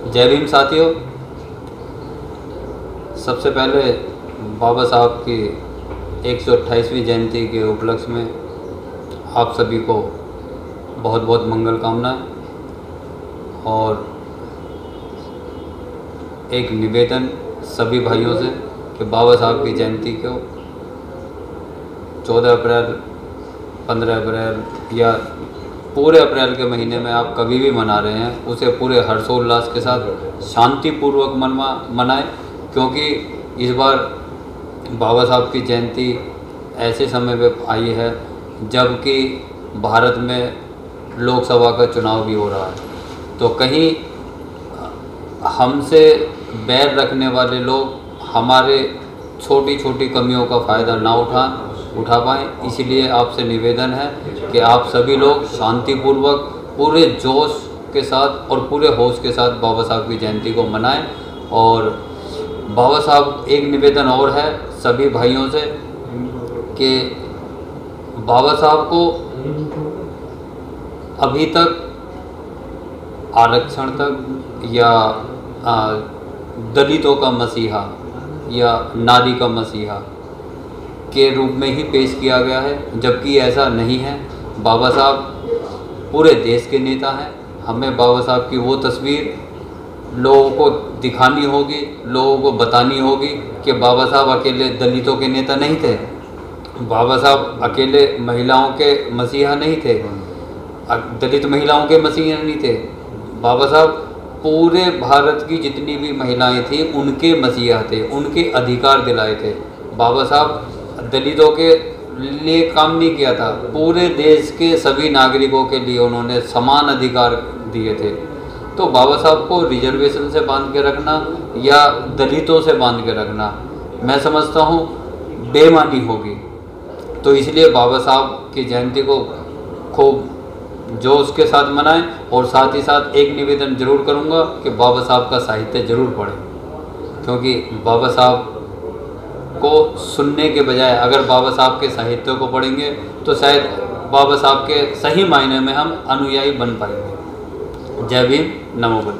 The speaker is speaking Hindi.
जय भीम साथियों। सबसे पहले बाबा साहब की 128वीं जयंती के उपलक्ष्य में आप सभी को बहुत बहुत मंगल कामनाएं। और एक निवेदन सभी भाइयों से कि बाबा साहब की जयंती को 14 अप्रैल, 15 अप्रैल या पूरे अप्रैल के महीने में आप कभी भी मना रहे हैं, उसे पूरे हर्षोल्लास के साथ शांतिपूर्वक मनाएं, क्योंकि इस बार बाबा साहब की जयंती ऐसे समय पे आई है जबकि भारत में लोकसभा का चुनाव भी हो रहा है। तो कहीं हमसे बैर रखने वाले लोग हमारे छोटी छोटी कमियों का फ़ायदा ना उठा पाएँ। इसलिए आपसे निवेदन है कि आप सभी लोग शांतिपूर्वक पूरे जोश के साथ और पूरे होश के साथ बाबा साहब की जयंती को मनाएं। और बाबा साहब, एक निवेदन और है सभी भाइयों से कि बाबा साहब को अभी तक आरक्षण तक या दलितों का मसीहा या नारी का मसीहा के रूप में ही पेश किया गया है, जबकि ऐसा नहीं है। बाबा साहब पूरे देश के नेता हैं। हमें बाबा साहब की वो तस्वीर लोगों को दिखानी होगी, लोगों को बतानी होगी कि बाबा साहब अकेले दलितों के नेता नहीं थे, बाबा साहब अकेले महिलाओं के मसीहा नहीं थे, दलित महिलाओं के मसीहा नहीं थे। बाबा साहब पूरे भारत की जितनी भी महिलाएं थी उनके मसीहा थे, उनके अधिकार दिलाए थे। बाबा साहब दलितों के लिए काम नहीं किया था, पूरे देश के सभी नागरिकों के लिए उन्होंने समान अधिकार दिए थे। तो बाबा साहब को रिजर्वेशन से बांध के रखना या दलितों से बांध के रखना, मैं समझता हूँ बेईमानी होगी। तो इसलिए बाबा साहब की जयंती को खूब जोश के साथ मनाएं। और साथ ही साथ एक निवेदन जरूर करूँगा कि बाबा साहब का साहित्य जरूर पढ़ें, क्योंकि बाबा साहब को सुनने के बजाय अगर बाबा साहब के साहित्य को पढ़ेंगे तो शायद बाबा साहब के सही मायने में हम अनुयायी बन पाएंगे। जय भीम, नमो बुद्ध।